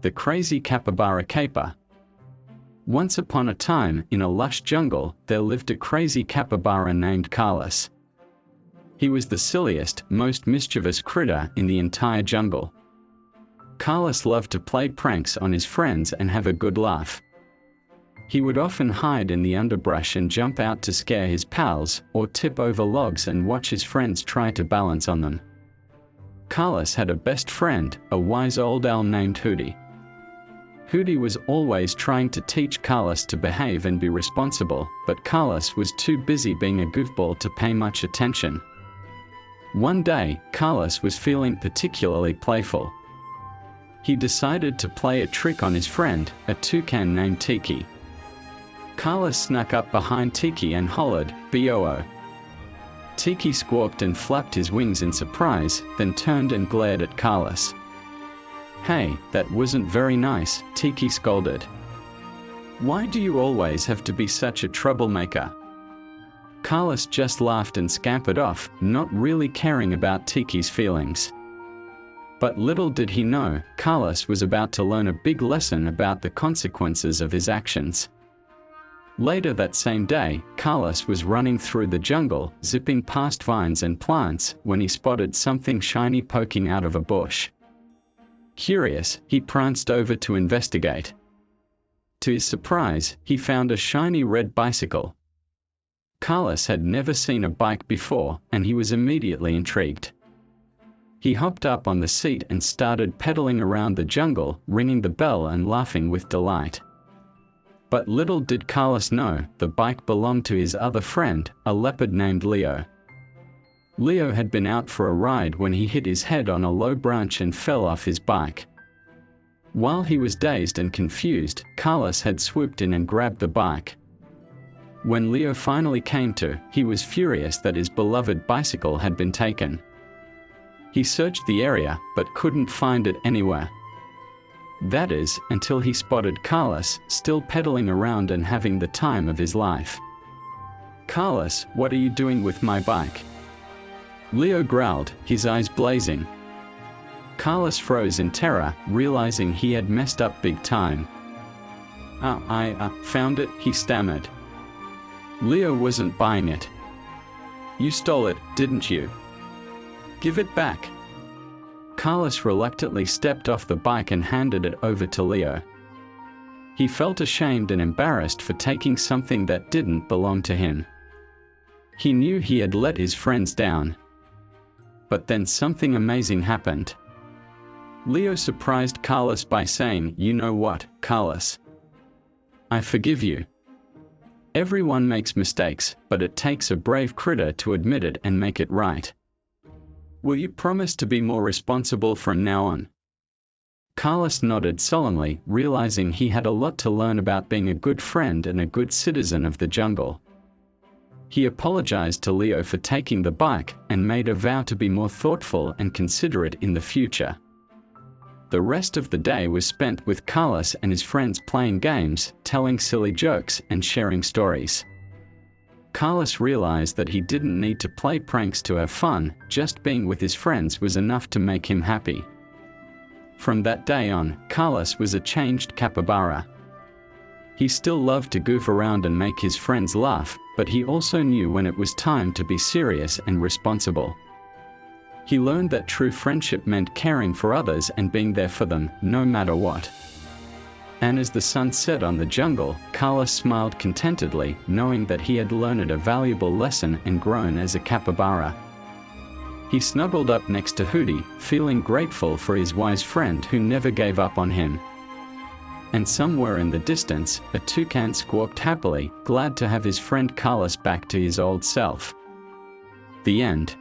The crazy capybara caper. Once upon a time, in a lush jungle, there lived a crazy capybara named Carlos. He was the silliest, most mischievous critter in the entire jungle. Carlos loved to play pranks on his friends and have a good laugh. He would often hide in the underbrush and jump out to scare his pals, or tip over logs and watch his friends try to balance on them. Carlos had a best friend, a wise old owl named Hooty. Hooty was always trying to teach Carlos to behave and be responsible, but Carlos was too busy being a goofball to pay much attention. One day, Carlos was feeling particularly playful. He decided to play a trick on his friend, a toucan named Tiki. Carlos snuck up behind Tiki and hollered, "Boo!" Tiki squawked and flapped his wings in surprise, then turned and glared at Carlos. "Hey, that wasn't very nice," Tiki scolded. "Why do you always have to be such a troublemaker?" Carlos just laughed and scampered off, not really caring about Tiki's feelings. But little did he know, Carlos was about to learn a big lesson about the consequences of his actions. Later that same day, Carlos was running through the jungle, zipping past vines and plants, when he spotted something shiny poking out of a bush. Curious, he pranced over to investigate. To his surprise, he found a shiny red bicycle. Carlos had never seen a bike before, and he was immediately intrigued. He hopped up on the seat and started pedaling around the jungle, ringing the bell and laughing with delight. But little did Carlos know, the bike belonged to his other friend, a leopard named Leo. Leo had been out for a ride when he hit his head on a low branch and fell off his bike. While he was dazed and confused, Carlos had swooped in and grabbed the bike. When Leo finally came to, he was furious that his beloved bicycle had been taken. He searched the area, but couldn't find it anywhere. That is, until he spotted Carlos, still pedaling around and having the time of his life. "Carlos, what are you doing with my bike?" Leo growled, his eyes blazing. Carlos froze in terror, realizing he had messed up big time. I found it," he stammered. Leo wasn't buying it. "You stole it, didn't you? Give it back." Carlos reluctantly stepped off the bike and handed it over to Leo. He felt ashamed and embarrassed for taking something that didn't belong to him. He knew he had let his friends down. But then something amazing happened. Leo surprised Carlos by saying, "You know what, Carlos? I forgive you. Everyone makes mistakes, but it takes a brave critter to admit it and make it right. Will you promise to be more responsible from now on?" Carlos nodded solemnly, realizing he had a lot to learn about being a good friend and a good citizen of the jungle. He apologized to Leo for taking the bike, and made a vow to be more thoughtful and considerate in the future. The rest of the day was spent with Carlos and his friends playing games, telling silly jokes, and sharing stories. Carlos realized that he didn't need to play pranks to have fun, just being with his friends was enough to make him happy. From that day on, Carlos was a changed capybara. He still loved to goof around and make his friends laugh, but he also knew when it was time to be serious and responsible. He learned that true friendship meant caring for others and being there for them, no matter what. And as the sun set on the jungle, Carlos smiled contentedly, knowing that he had learned a valuable lesson and grown as a capybara. He snuggled up next to Hooty, feeling grateful for his wise friend who never gave up on him. And somewhere in the distance, a toucan squawked happily, glad to have his friend Carlos back to his old self. The end.